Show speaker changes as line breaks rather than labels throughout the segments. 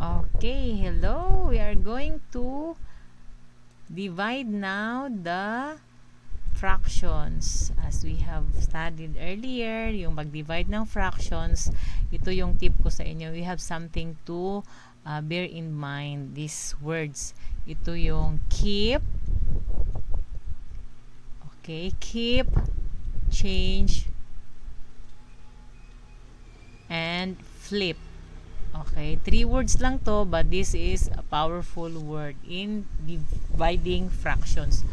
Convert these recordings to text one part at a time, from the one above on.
Okay, hello. We are going to divide now the fractions. As we have studied earlier, yung mag-divide ng fractions, ito yung tip ko sa inyo. We have something to bear in mind. These words. Ito yung keep. Okay, keep, change, and flip. Okay, 3 words lang to, but this is a powerful word in dividing fractions.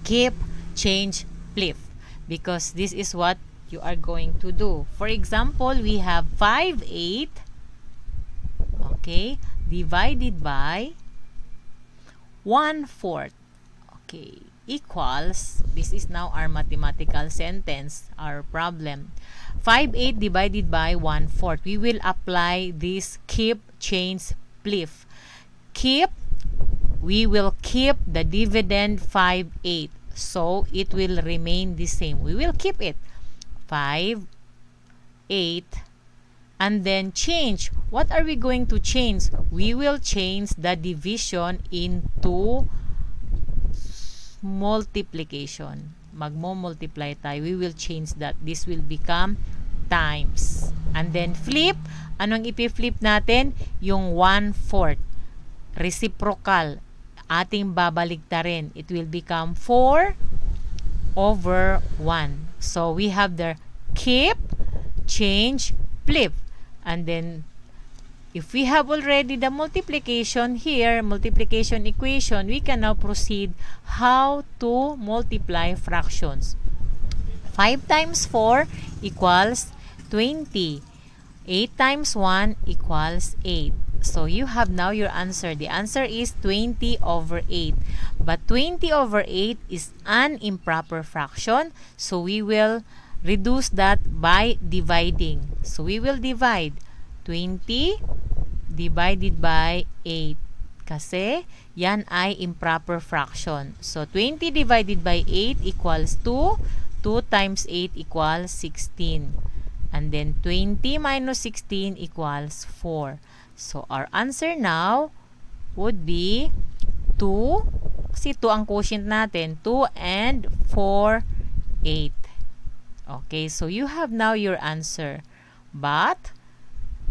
Keep, change, flip. Because this is what you are going to do. For example, we have 5/8, okay, divided by 1/4. Okay, equals, this is now our mathematical sentence, our problem. 5/8 divided by 1/4. We will apply this keep, change, flip. Keep, we will keep the dividend 5/8. So, it will remain the same. We will keep it. 5/8. And then change. What are we going to change? We will change the division into multiplication. Magmo-multiply tayo. We will change that. This will become times. And then flip. Anong ipi-flip natin? Yung 1/4. Reciprocal. Ating babaligtarin. It will become 4/1. So, we have the keep, change, flip. And then, if we have already the multiplication here, multiplication equation, we can now proceed how to multiply fractions. 5 times 4 equals 20. 8 times 1 equals 8. So, you have now your answer. The answer is 20/8. But 20/8 is an improper fraction. So, we will reduce that by dividing. So, we will divide 20 divided by 8. Kasi, yan ay improper fraction. So, 20 divided by 8 equals 2. 2 times 8 equals 16. And then, 20 minus 16 equals 4. So, our answer now would be 2. Kasi 2 ang quotient natin. 2 and 4, 8. Okay, so you have now your answer. But,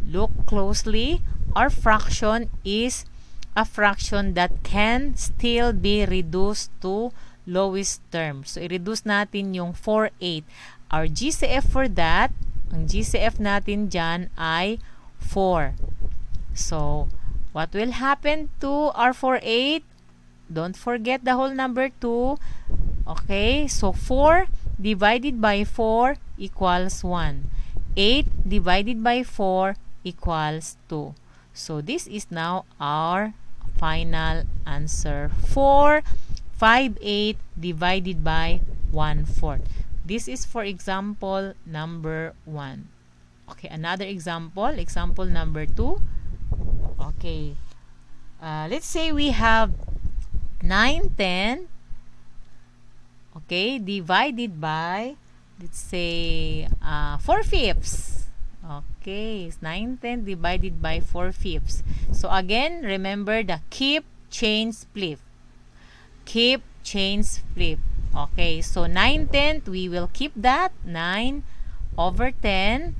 look closely. Our fraction is a fraction that can still be reduced to lowest term. So, i-reduce natin yung 4/8. Our GCF for that, ang GCF natin dyan ay 4. So, what will happen to our 4/8? Don't forget the whole number 2. Okay, so 4 divided by 4 equals 1. 8 divided by 4 equals 2. So, this is now our final answer for 5/8 divided by 1/4. This is for example number 1. Okay, another example. Example number 2. Okay. Let's say we have 9/10. Okay, divided by, let's say, 4/5. Okay, 9/10 divided by 4/5. So, again, remember the keep, change, flip. Keep, change, flip. Okay, so 9/10, we will keep that. 9/10.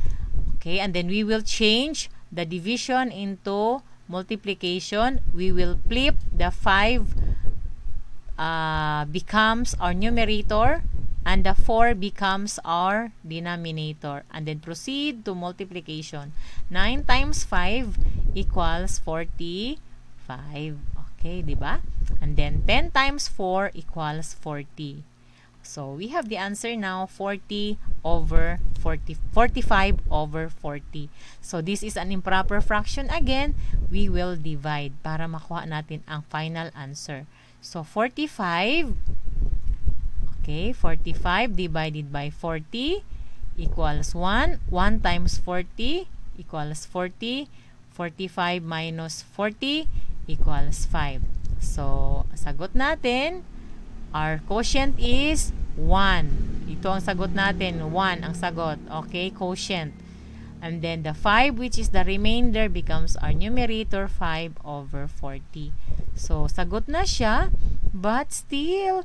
Okay, and then we will change the division into multiplication. We will flip the 5 becomes our numerator. And the 4 becomes our denominator. And then proceed to multiplication. 9 times 5 equals 45. Okay, di ba? And then 10 times 4 equals 40. So, we have the answer now, 45/40. So, this is an improper fraction. Again, we will divide para makuha natin ang final answer. So, 45. Okay, 45 divided by 40 equals 1. 1 times 40 equals 40. 45 minus 40 equals 5. So, sagot natin, our quotient is 1. Ito ang sagot natin, 1 ang sagot. Okay, quotient. And then the 5, which is the remainder, becomes our numerator, 5 over 40. So, sagot na siya, but still,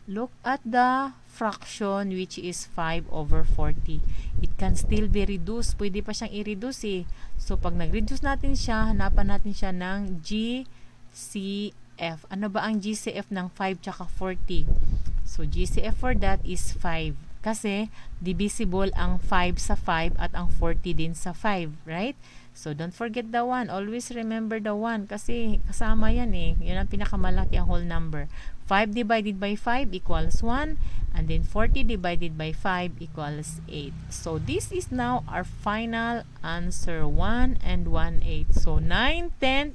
look at the fraction, which is 5 over 40. It can still be reduced. Pwede pa siyang i-reduce eh. So, pag nag-reduce natin siya, hanapan natin siya ng GCF. Ano ba ang GCF ng 5 tsaka 40? So, GCF for that is 5. Kasi, divisible ang 5 sa 5 at ang 40 din sa 5, right? So, don't forget the 1. Always remember the 1 kasi kasama yan eh. Yun ang pinakamalaki ang whole number. 5 divided by 5 equals 1. And then 40 divided by 5 equals 8. So, this is now our final answer. 1 and 1/8. So, 9/10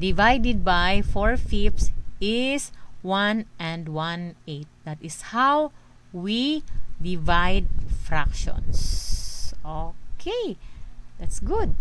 divided by 4/5 is 1 and 1/8. That is how we divide fractions. Okay, that's good.